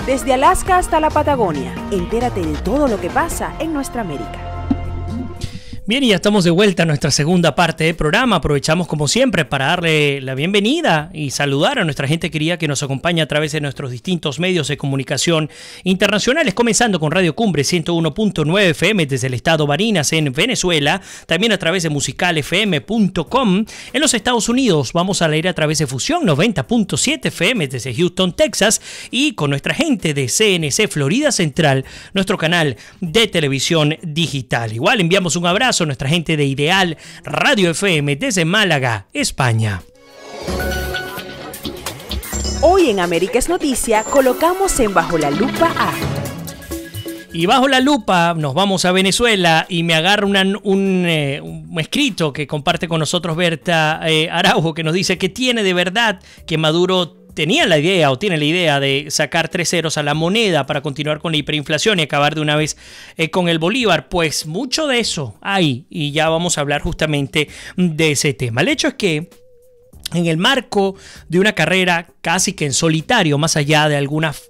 Desde Alaska hasta la Patagonia, entérate de todo lo que pasa en nuestra América. Bien, y ya estamos de vuelta a nuestra segunda parte del programa. Aprovechamos como siempre para darle la bienvenida y saludar a nuestra gente querida que nos acompaña a través de nuestros distintos medios de comunicación internacionales, comenzando con Radio Cumbre 101.9 FM desde el estado Barinas en Venezuela, también a través de musicalfm.com. En los Estados Unidos vamos a leer a través de Fusión 90.7 FM desde Houston, Texas, y con nuestra gente de CNC Florida Central, nuestro canal de televisión digital. Igual enviamos un abrazo a nuestra gente de Ideal Radio FM desde Málaga, España. Hoy en América es Noticia colocamos en Bajo la Lupa a... Y bajo la lupa nos vamos a Venezuela y me agarra un escrito que comparte con nosotros Berta Araujo, que nos dice que tiene de verdad que Maduro tenía la idea o tiene la idea de sacar 3 ceros a la moneda para continuar con la hiperinflación y acabar de una vez con el bolívar. Pues mucho de eso hay y ya vamos a hablar justamente de ese tema. El hecho es que en el marco de una carrera casi que en solitario, más allá de algunas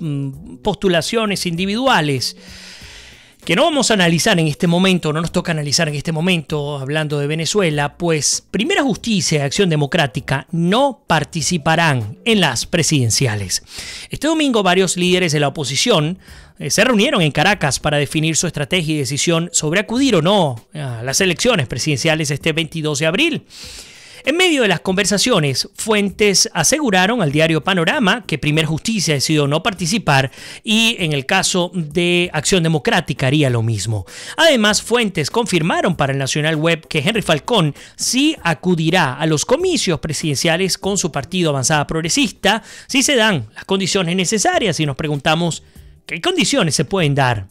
postulaciones individuales, que no vamos a analizar en este momento, no nos toca analizar en este momento, hablando de Venezuela, pues Primera Justicia y Acción Democrática no participarán en las presidenciales. Este domingo varios líderes de la oposición se reunieron en Caracas para definir su estrategia y decisión sobre acudir o no a las elecciones presidenciales este 22 de abril. En medio de las conversaciones, fuentes aseguraron al diario Panorama que Primera Justicia decidió no participar y en el caso de Acción Democrática haría lo mismo. Además, fuentes confirmaron para el Nacional Web que Henry Falcón sí acudirá a los comicios presidenciales con su partido Avanzada Progresista si se dan las condiciones necesarias, y nos preguntamos ¿qué condiciones se pueden dar?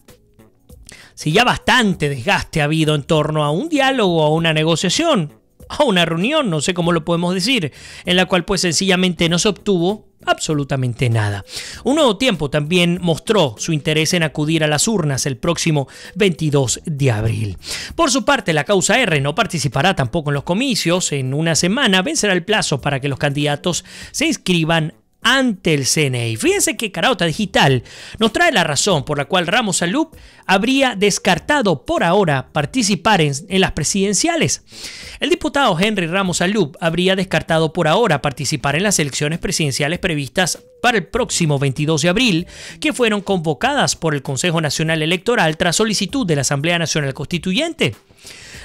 Si ya bastante desgaste ha habido en torno a un diálogo o una negociación, a una reunión, no sé cómo lo podemos decir, en la cual pues sencillamente no se obtuvo absolutamente nada. Un Nuevo Tiempo también mostró su interés en acudir a las urnas el próximo 22 de abril. Por su parte, la Causa R no participará tampoco en los comicios. En una semana vencerá el plazo para que los candidatos se inscriban ante el CNI. Fíjense que Carauta Digital nos trae la razón por la cual Ramos Alup habría descartado por ahora participar en las presidenciales. El diputado Henry Ramos Alup habría descartado por ahora participar en las elecciones presidenciales previstas para el próximo 22 de abril, que fueron convocadas por el Consejo Nacional Electoral tras solicitud de la Asamblea Nacional Constituyente.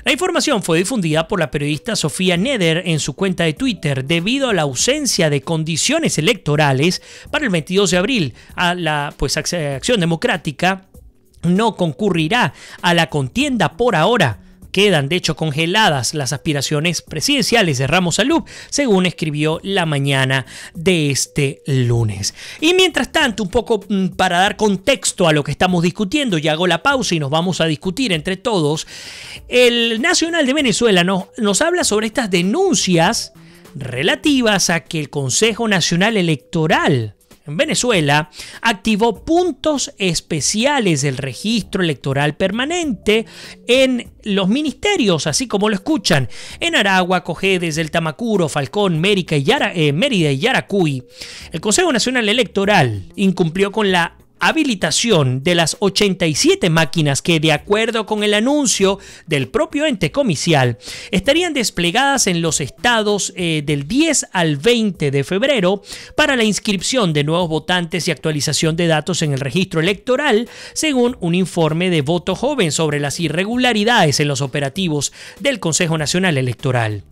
La información fue difundida por la periodista Sofía Neder en su cuenta de Twitter debido a la ausencia de condiciones electorales para el 22 de abril. Acción Democrática no concurrirá a la contienda por ahora. Quedan, de hecho, congeladas las aspiraciones presidenciales de Ramos Alup, según escribió la mañana de este lunes. Y mientras tanto, un poco para dar contexto a lo que estamos discutiendo, ya hago la pausa y nos vamos a discutir entre todos. El Nacional de Venezuela nos habla sobre estas denuncias relativas a que el Consejo Nacional Electoral en Venezuela activó puntos especiales del registro electoral permanente en los ministerios, así como lo escuchan, en Aragua, Cojedes, del Tamacuro, Falcón, Mérida y Yaracuy. El Consejo Nacional Electoral incumplió con la habilitación de las 87 máquinas que, de acuerdo con el anuncio del propio ente comicial, estarían desplegadas en los estados del 10 al 20 de febrero para la inscripción de nuevos votantes y actualización de datos en el registro electoral, según un informe de Voto Joven sobre las irregularidades en los operativos del Consejo Nacional Electoral.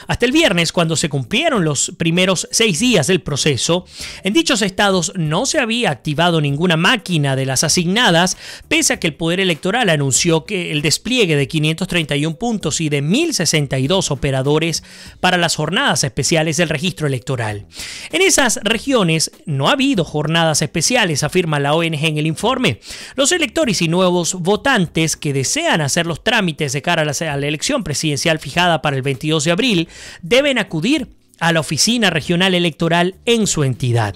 Hasta el viernes, cuando se cumplieron los primeros 6 días del proceso, en dichos estados no se había activado ninguna máquina de las asignadas, pese a que el Poder Electoral anunció que el despliegue de 531 puntos y de 1.062 operadores para las jornadas especiales del registro electoral. En esas regiones no ha habido jornadas especiales, afirma la ONG en el informe. Los electores y nuevos votantes que desean hacer los trámites de cara a la elección presidencial fijada para el 22 de abril deben acudir a la oficina regional electoral en su entidad.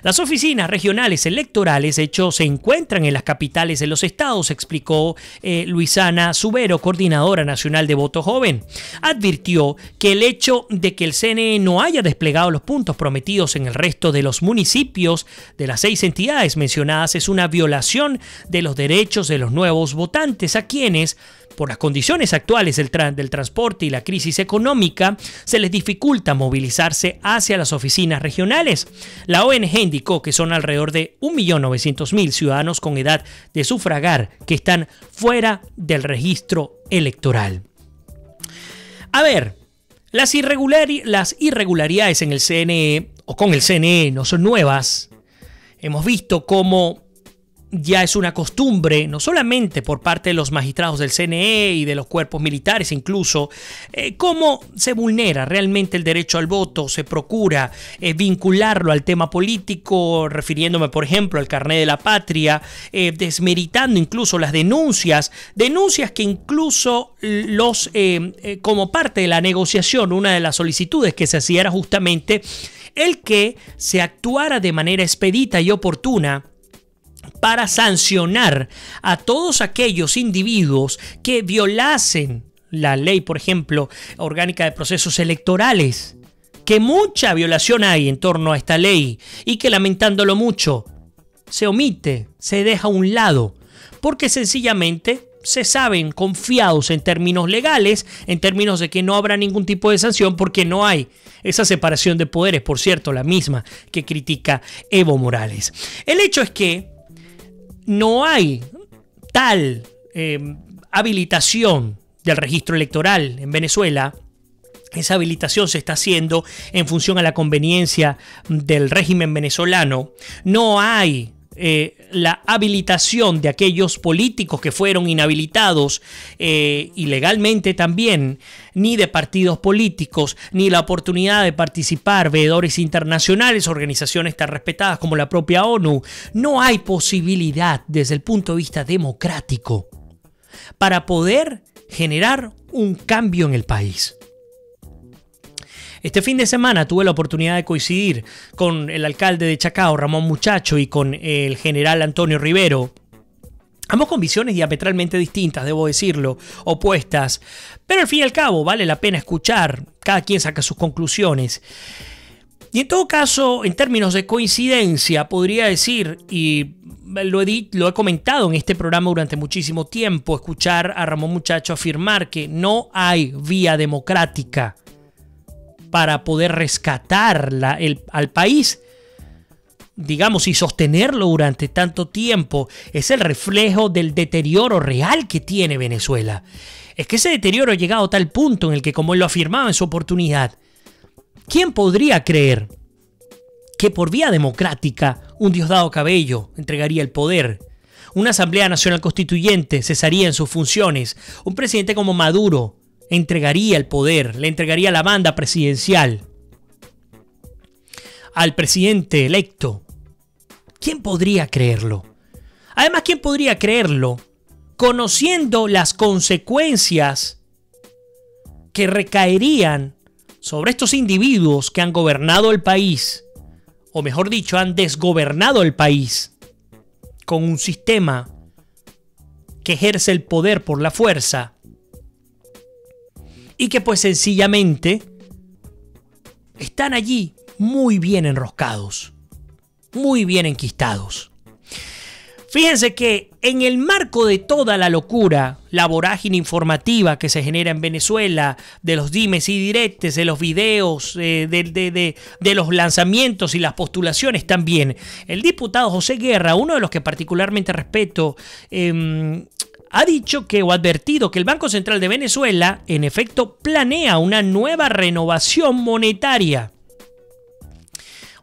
Las oficinas regionales electorales, de hecho, se encuentran en las capitales de los estados, explicó Luisana Subero, coordinadora nacional de Voto Joven. Advirtió que el hecho de que el CNE no haya desplegado los puntos prometidos en el resto de los municipios de las 6 entidades mencionadas es una violación de los derechos de los nuevos votantes, a quienes, por las condiciones actuales del transporte y la crisis económica, se les dificulta movilizarse hacia las oficinas regionales. La ONG indicó que son alrededor de 1.900.000 ciudadanos con edad de sufragar que están fuera del registro electoral. A ver, las irregularidades en el CNE o con el CNE no son nuevas. Hemos visto cómo ya es una costumbre, no solamente por parte de los magistrados del CNE y de los cuerpos militares incluso, cómo se vulnera realmente el derecho al voto, se procura vincularlo al tema político, refiriéndome por ejemplo al carné de la patria, desmeritando incluso las denuncias que incluso como parte de la negociación, una de las solicitudes que se hacía era justamente el que se actuara de manera expedita y oportuna para sancionar a todos aquellos individuos que violasen la ley, por ejemplo, orgánica de procesos electorales, que mucha violación hay en torno a esta ley y que, lamentándolo mucho, se omite, se deja a un lado, porque sencillamente se saben confiados en términos legales, en términos de que no habrá ningún tipo de sanción porque no hay esa separación de poderes, por cierto, la misma que critica Evo Morales. El hecho es que no hay tal habilitación del registro electoral en Venezuela. Esa habilitación se está haciendo en función a la conveniencia del régimen venezolano. No hay la habilitación de aquellos políticos que fueron inhabilitados ilegalmente también, ni de partidos políticos, ni la oportunidad de participar veedores internacionales, organizaciones tan respetadas como la propia ONU. No hay posibilidad desde el punto de vista democrático para poder generar un cambio en el país. Este fin de semana tuve la oportunidad de coincidir con el alcalde de Chacao, Ramón Muchacho, y con el general Antonio Rivero. Ambos con visiones diametralmente distintas, debo decirlo, opuestas, pero al fin y al cabo vale la pena escuchar, cada quien saca sus conclusiones. Y en todo caso, en términos de coincidencia, podría decir, y lo he comentado en este programa durante muchísimo tiempo, escuchar a Ramón Muchacho afirmar que no hay vía democrática para poder rescatar al país, digamos, y sostenerlo durante tanto tiempo, es el reflejo del deterioro real que tiene Venezuela. Es que ese deterioro ha llegado a tal punto en el que, como él lo afirmaba en su oportunidad, ¿quién podría creer que por vía democrática un Diosdado Cabello entregaría el poder? Una Asamblea Nacional Constituyente cesaría en sus funciones. Un presidente como Maduro entregaría el poder, le entregaría la banda presidencial al presidente electo. ¿Quién podría creerlo? Además, ¿quién podría creerlo conociendo las consecuencias que recaerían sobre estos individuos que han gobernado el país, o mejor dicho, han desgobernado el país con un sistema que ejerce el poder por la fuerza y que pues sencillamente están allí muy bien enroscados, muy bien enquistados? Fíjense que en el marco de toda la locura, la vorágine informativa que se genera en Venezuela, de los dimes y diretes, de los videos, de los lanzamientos y las postulaciones también, el diputado José Guerra, uno de los que particularmente respeto, ha dicho que, o advertido que el Banco Central de Venezuela en efecto planea una nueva renovación monetaria.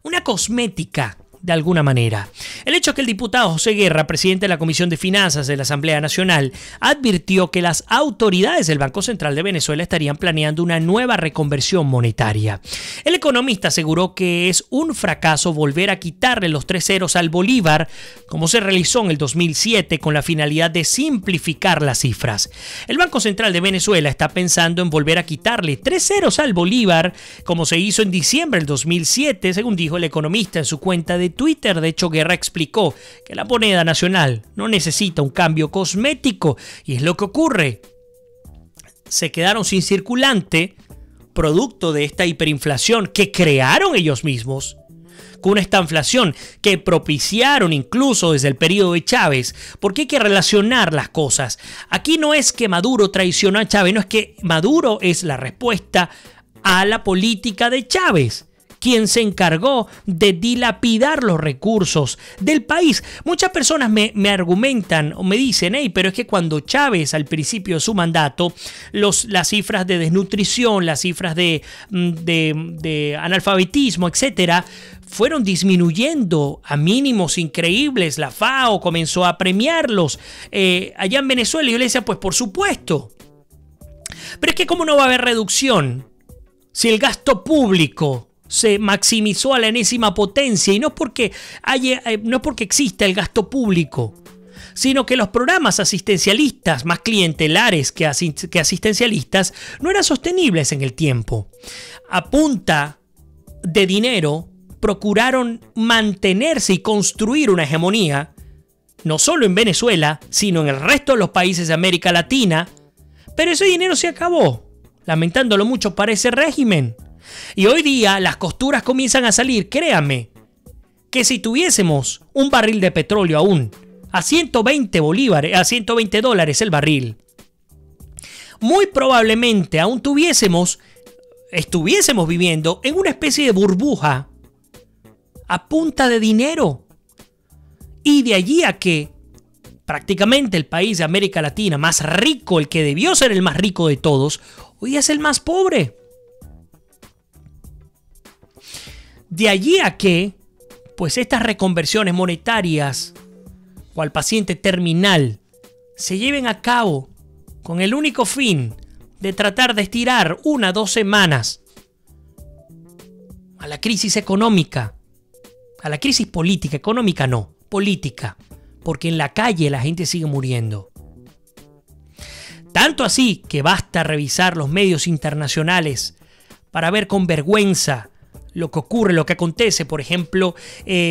Una cosmética de alguna manera. El hecho es que el diputado José Guerra, presidente de la Comisión de Finanzas de la Asamblea Nacional, advirtió que las autoridades del Banco Central de Venezuela estarían planeando una nueva reconversión monetaria. El economista aseguró que es un fracaso volver a quitarle los 3 ceros al bolívar, como se realizó en el 2007 con la finalidad de simplificar las cifras. El Banco Central de Venezuela está pensando en volver a quitarle 3 ceros al bolívar, como se hizo en diciembre del 2007, según dijo el economista en su cuenta de Twitter. De hecho, Guerra explicó que la moneda nacional no necesita un cambio cosmético, y es lo que ocurre. Se quedaron sin circulante, producto de esta hiperinflación que crearon ellos mismos, con esta inflación que propiciaron incluso desde el periodo de Chávez, porque hay que relacionar las cosas. Aquí no es que Maduro traicionó a Chávez, no es que Maduro es la respuesta a la política de Chávez, quien se encargó de dilapidar los recursos del país. Muchas personas me argumentan o me dicen, hey, pero es que cuando Chávez al principio de su mandato, las cifras de desnutrición, las cifras de analfabetismo, etcétera, fueron disminuyendo a mínimos increíbles. La FAO comenzó a premiarlos allá en Venezuela. Y yo le decía, pues por supuesto. Pero es que ¿cómo no va a haber reducción si el gasto público se maximizó a la enésima potencia? Y no es porque exista el gasto público, sino que los programas asistencialistas, más clientelares que asistencialistas, no eran sostenibles en el tiempo. A punta de dinero procuraron mantenerse y construir una hegemonía, no solo en Venezuela, sino en el resto de los países de América Latina, pero ese dinero se acabó, lamentándolo mucho para ese régimen. Y hoy día las costuras comienzan a salir. Créanme que si tuviésemos un barril de petróleo aún a 120 bolívares, a 120 dólares el barril, muy probablemente aún estuviésemos viviendo en una especie de burbuja a punta de dinero. Y de allí a que prácticamente el país de América Latina más rico, el que debió ser el más rico de todos, hoy es el más pobre. De allí a que, pues estas reconversiones monetarias, cual paciente terminal, se lleven a cabo con el único fin de tratar de estirar 1 o 2 semanas a la crisis económica, a la crisis política, económica no, política, porque en la calle la gente sigue muriendo. Tanto así que basta revisar los medios internacionales para ver con vergüenza lo que ocurre, lo que acontece, por ejemplo,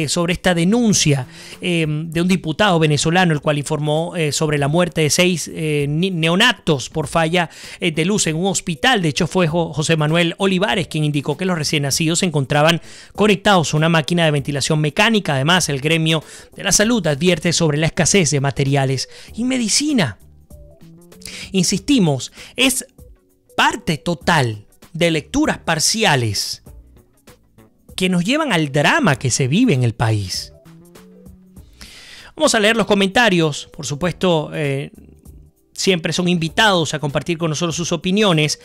sobre esta denuncia de un diputado venezolano, el cual informó sobre la muerte de 6 neonatos por falla de luz en un hospital. De hecho, fue José Manuel Olivares quien indicó que los recién nacidos se encontraban conectados a una máquina de ventilación mecánica. Además, el gremio de la salud advierte sobre la escasez de materiales y medicina. Insistimos, es parte total de lecturas parciales que nos llevan al drama que se vive en el país. Vamos a leer los comentarios. Por supuesto, siempre son invitados a compartir con nosotros sus opiniones.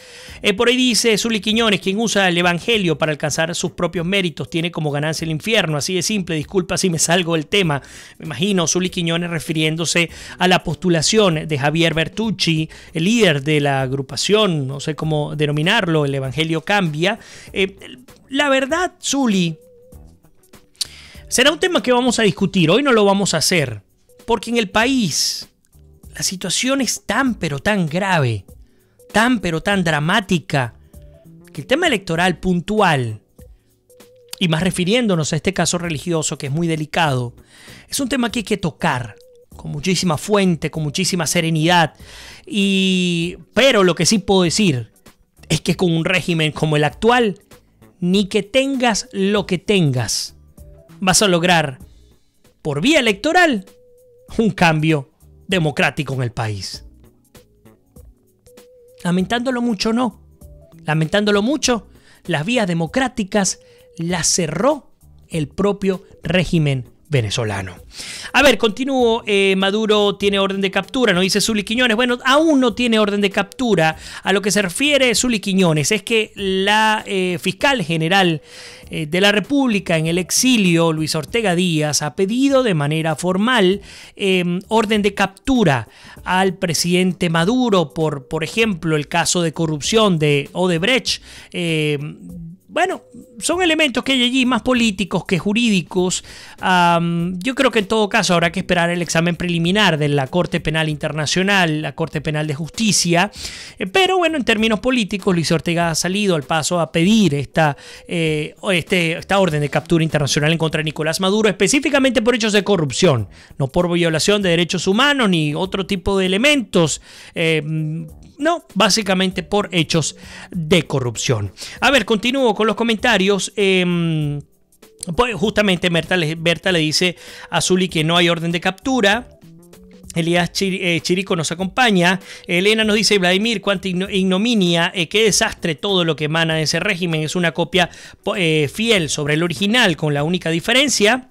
Por ahí dice Zuli Quiñones: quien usa el evangelio para alcanzar sus propios méritos tiene como ganancia el infierno. Así de simple. Disculpa si me salgo del tema. Me imagino Zuli Quiñones refiriéndose a la postulación de Javier Bertucci, el líder de la agrupación, no sé cómo denominarlo, El Evangelio Cambia. La verdad, Zuli, será un tema que vamos a discutir. Hoy no lo vamos a hacer, porque en el país la situación es tan pero tan grave, tan pero tan dramática, que el tema electoral puntual, y más refiriéndonos a este caso religioso que es muy delicado, es un tema que hay que tocar con muchísima fuente, con muchísima serenidad. Pero lo que sí puedo decir es que con un régimen como el actual, ni que tengas lo que tengas, vas a lograr por vía electoral un cambio democrático en el país. Lamentándolo mucho, no. Lamentándolo mucho, las vías democráticas las cerró el propio régimen venezolano. A ver, continúo. Maduro tiene orden de captura, nos dice Zuli Quiñones. Bueno, aún no tiene orden de captura. A lo que se refiere Zuli Quiñones es que la fiscal general de la República en el exilio, Luis Ortega Díaz, ha pedido de manera formal orden de captura al presidente Maduro por ejemplo, el caso de corrupción de Odebrecht. Bueno, son elementos que hay allí más políticos que jurídicos. Yo creo que en todo caso habrá que esperar el examen preliminar de la Corte Penal Internacional, la Corte Penal de Justicia. Pero bueno, en términos políticos, Luis Ortega ha salido al paso a pedir esta orden de captura internacional en contra de Nicolás Maduro, específicamente por hechos de corrupción, no por violación de derechos humanos ni otro tipo de elementos. No, básicamente por hechos de corrupción. A ver, continúo con los comentarios. Pues justamente Berta le dice a Zuli que no hay orden de captura. Elías Chirico nos acompaña. Elena nos dice: Vladimir, cuánta ignominia, qué desastre todo lo que emana de ese régimen. Es una copia fiel sobre el original, con la única diferencia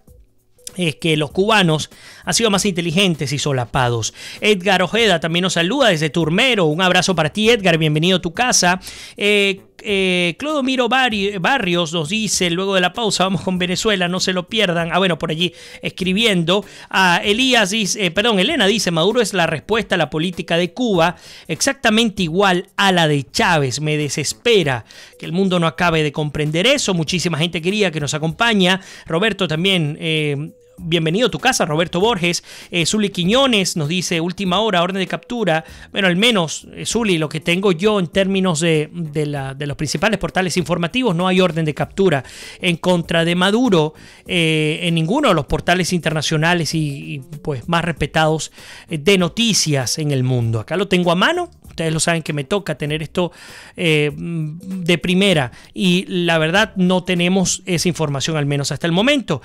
es que los cubanos han sido más inteligentes y solapados. Edgar Ojeda también nos saluda desde Turmero. Un abrazo para ti, Edgar. Bienvenido a tu casa. Clodomiro Barrios nos dice: luego de la pausa vamos con Venezuela, no se lo pierdan. Bueno, por allí escribiendo. Elena dice: Maduro es la respuesta a la política de Cuba, exactamente igual a la de Chávez. Me desespera que el mundo no acabe de comprender eso. Muchísima gente quería que nos acompaña. Roberto también. Bienvenido a tu casa, Roberto Borges. Zuli Quiñones nos dice: última hora, orden de captura. Bueno, al menos, Zuli, lo que tengo yo en términos de los principales portales informativos, no hay orden de captura en contra de Maduro en ninguno de los portales internacionales y pues más respetados de noticias en el mundo. Acá lo tengo a mano. Ustedes lo saben que me toca tener esto de primera y la verdad no tenemos esa información, al menos hasta el momento.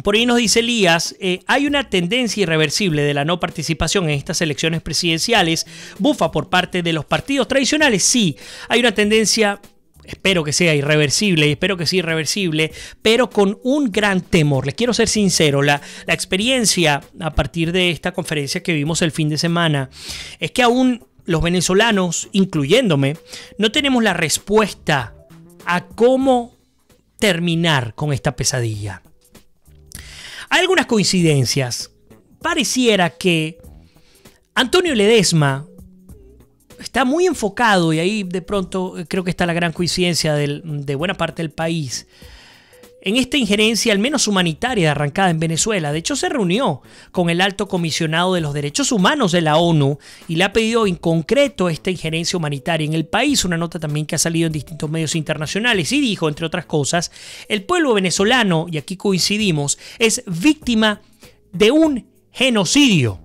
Por ahí nos dice Elías: hay una tendencia irreversible de la no participación en estas elecciones presidenciales, bufa por parte de los partidos tradicionales. Sí, hay una tendencia, espero que sea irreversible, y espero que sea irreversible, pero con un gran temor. Les quiero ser sincero, la experiencia a partir de esta conferencia que vimos el fin de semana es que aún los venezolanos, incluyéndome, no tenemos la respuesta a cómo terminar con esta pesadilla. Hay algunas coincidencias. Pareciera que Antonio Ledesma está muy enfocado, y ahí de pronto creo que está la gran coincidencia de buena parte del país, en esta injerencia al menos humanitaria arrancada en Venezuela. De hecho, se reunió con el alto comisionado de los derechos humanos de la ONU y le ha pedido en concreto esta injerencia humanitaria en el país. Una nota también que ha salido en distintos medios internacionales, y dijo, entre otras cosas: el pueblo venezolano, y aquí coincidimos, es víctima de un genocidio.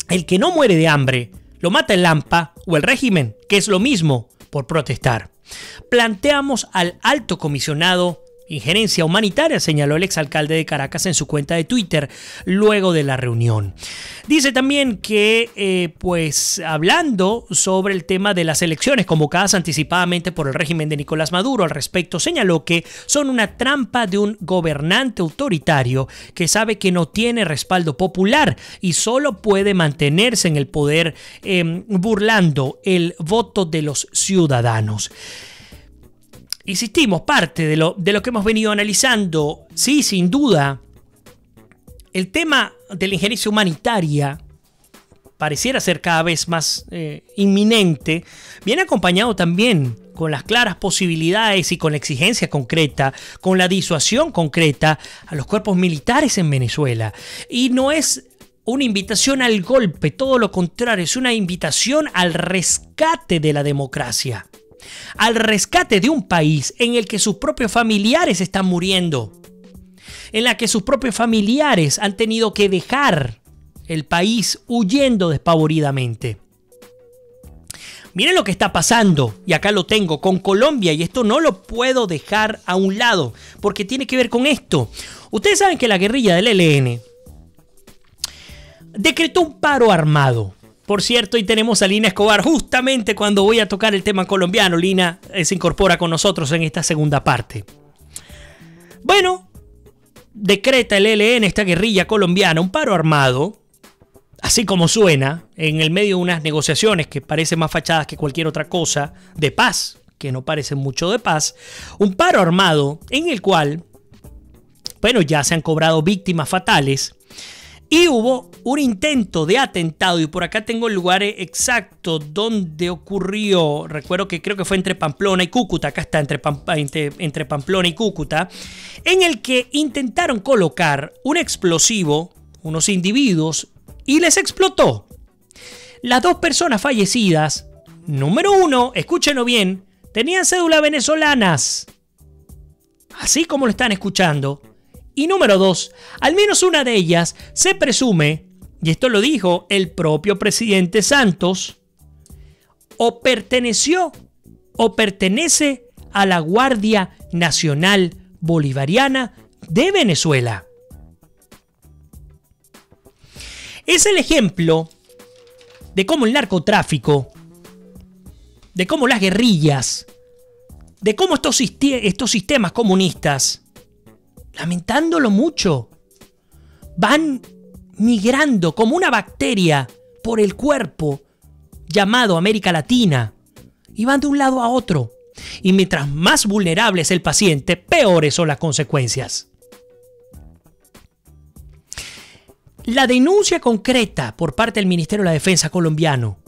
El que no muere de hambre lo mata el AMPA o el régimen, que es lo mismo, por protestar. Planteamos al alto comisionado injerencia humanitaria, señaló el exalcalde de Caracas en su cuenta de Twitter luego de la reunión. Dice también que, hablando sobre el tema de las elecciones convocadas anticipadamente por el régimen de Nicolás Maduro, al respecto señaló que son una trampa de un gobernante autoritario que sabe que no tiene respaldo popular y solo puede mantenerse en el poder burlando el voto de los ciudadanos. Insistimos, parte de lo que hemos venido analizando, sí, sin duda, el tema de la injerencia humanitaria pareciera ser cada vez más inminente, viene acompañado también con las claras posibilidades y con la exigencia concreta, con la disuasión concreta a los cuerpos militares en Venezuela. Y no es una invitación al golpe, todo lo contrario, es una invitación al rescate de la democracia. Al rescate de un país en el que sus propios familiares están muriendo, en la que sus propios familiares han tenido que dejar el país huyendo despavoridamente. Miren lo que está pasando, y acá lo tengo, con Colombia, y esto no lo puedo dejar a un lado, porque tiene que ver con esto. Ustedes saben que la guerrilla del ELN decretó un paro armado. Por cierto, y tenemos a Lina Escobar justamente cuando voy a tocar el tema colombiano. Lina se incorpora con nosotros en esta segunda parte. Bueno, decreta el ELN, esta guerrilla colombiana, un paro armado, así como suena, en el medio de unas negociaciones que parecen más fachadas que cualquier otra cosa, de paz, que no parecen mucho de paz, un paro armado en el cual, bueno, ya se han cobrado víctimas fatales y hubo un intento de atentado, y por acá tengo el lugar exacto donde ocurrió. Recuerdo que creo que fue entre Pamplona y Cúcuta, acá está, entre Pamplona y Cúcuta, en el que intentaron colocar un explosivo, unos individuos, y les explotó. Las dos personas fallecidas, número uno, escúchenlo bien, tenían cédulas venezolanas, así como lo están escuchando. Y número dos, al menos una de ellas se presume, y esto lo dijo el propio presidente Santos, o perteneció o pertenece a la Guardia Nacional Bolivariana de Venezuela. Es el ejemplo de cómo el narcotráfico, de cómo las guerrillas, de cómo estos sistemas comunistas, lamentándolo mucho, van migrando como una bacteria por el cuerpo llamado América Latina y van de un lado a otro. Y mientras más vulnerable es el paciente, peores son las consecuencias. La denuncia concreta por parte del Ministerio de la Defensa colombiano,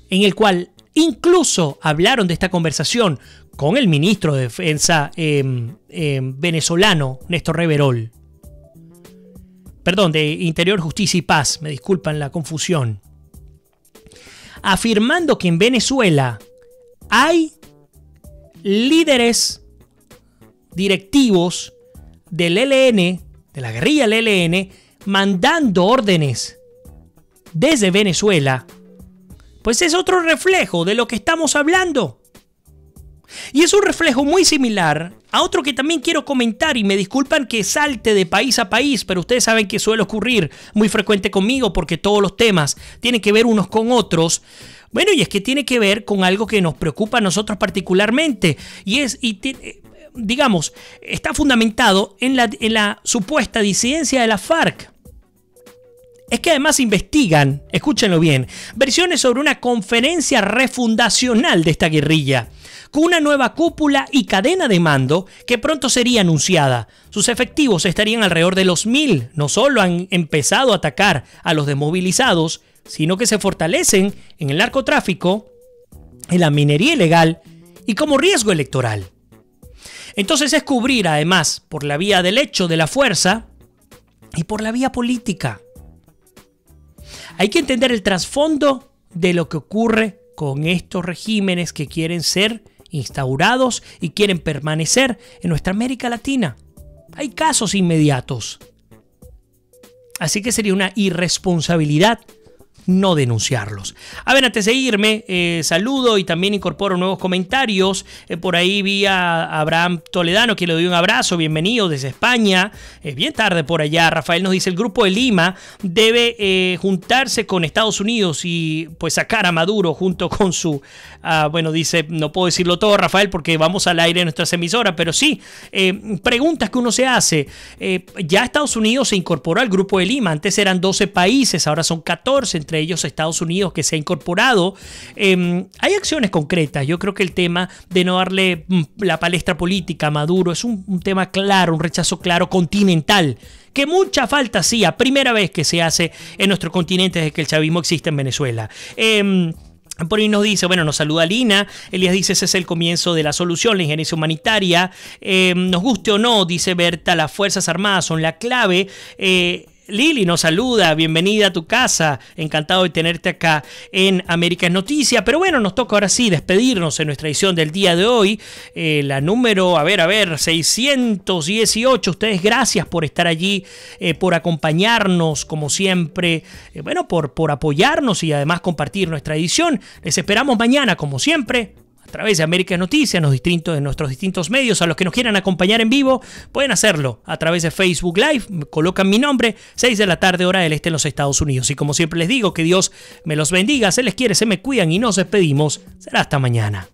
en el cual incluso hablaron de esta conversación con el ministro de Defensa venezolano, Néstor Reverol. Perdón, de Interior, Justicia y Paz, me disculpan la confusión. Afirmando que en Venezuela hay líderes directivos del ELN, de la guerrilla del ELN, mandando órdenes desde Venezuela, pues es otro reflejo de lo que estamos hablando. Y es un reflejo muy similar a otro que también quiero comentar, y me disculpan que salte de país a país, pero ustedes saben que suele ocurrir muy frecuente conmigo porque todos los temas tienen que ver unos con otros. Bueno, y es que tiene que ver con algo que nos preocupa a nosotros particularmente, digamos, está fundamentado en la supuesta disidencia de la FARC. Es que además investigan, escúchenlo bien, versiones sobre una conferencia refundacional de esta guerrilla, con una nueva cúpula y cadena de mando que pronto sería anunciada. Sus efectivos estarían alrededor de los 1000. No solo han empezado a atacar a los desmovilizados, sino que se fortalecen en el narcotráfico, en la minería ilegal y como riesgo electoral. Entonces es cubrir además por la vía del hecho de la fuerza y por la vía política. Hay que entender el trasfondo de lo que ocurre con estos regímenes que quieren ser instaurados y quieren permanecer en nuestra América Latina. Hay casos inmediatos. Así que sería una irresponsabilidad no denunciarlos. A ver, antes de irme, saludo y también incorporo nuevos comentarios. Por ahí vi a Abraham Toledano, que le doy un abrazo, bienvenido desde España. Es bien tarde por allá. Rafael nos dice: el Grupo de Lima debe juntarse con Estados Unidos y pues sacar a Maduro junto con su... bueno, dice, no puedo decirlo todo, Rafael, porque vamos al aire en nuestras emisoras, pero sí, preguntas que uno se hace. Ya Estados Unidos se incorporó al Grupo de Lima. Antes eran 12 países, ahora son 14, entre ellos Estados Unidos, que se ha incorporado. Hay acciones concretas. Yo creo que el tema de no darle la palestra política a Maduro es un tema claro, un rechazo claro continental, que mucha falta hacía, primera vez que se hace en nuestro continente desde que el chavismo existe en Venezuela. Por ahí nos dice, bueno, nos saluda Lina. Elías dice: ese es el comienzo de la solución, la injerencia humanitaria. Nos guste o no, dice Berta, las Fuerzas Armadas son la clave. Lili nos saluda, bienvenida a tu casa, encantado de tenerte acá en América es Noticia. Pero bueno, nos toca ahora sí despedirnos en nuestra edición del día de hoy, la número, 618. Ustedes, gracias por estar allí, por acompañarnos como siempre, bueno, por apoyarnos y además compartir nuestra edición. Les esperamos mañana como siempre a través de América Noticias, en nuestros distintos medios. A los que nos quieran acompañar en vivo, pueden hacerlo a través de Facebook Live. Colocan mi nombre, 6 de la tarde, hora del este en los Estados Unidos. Y como siempre les digo, que Dios me los bendiga, se les quiere, se me cuidan y nos despedimos. Será hasta mañana.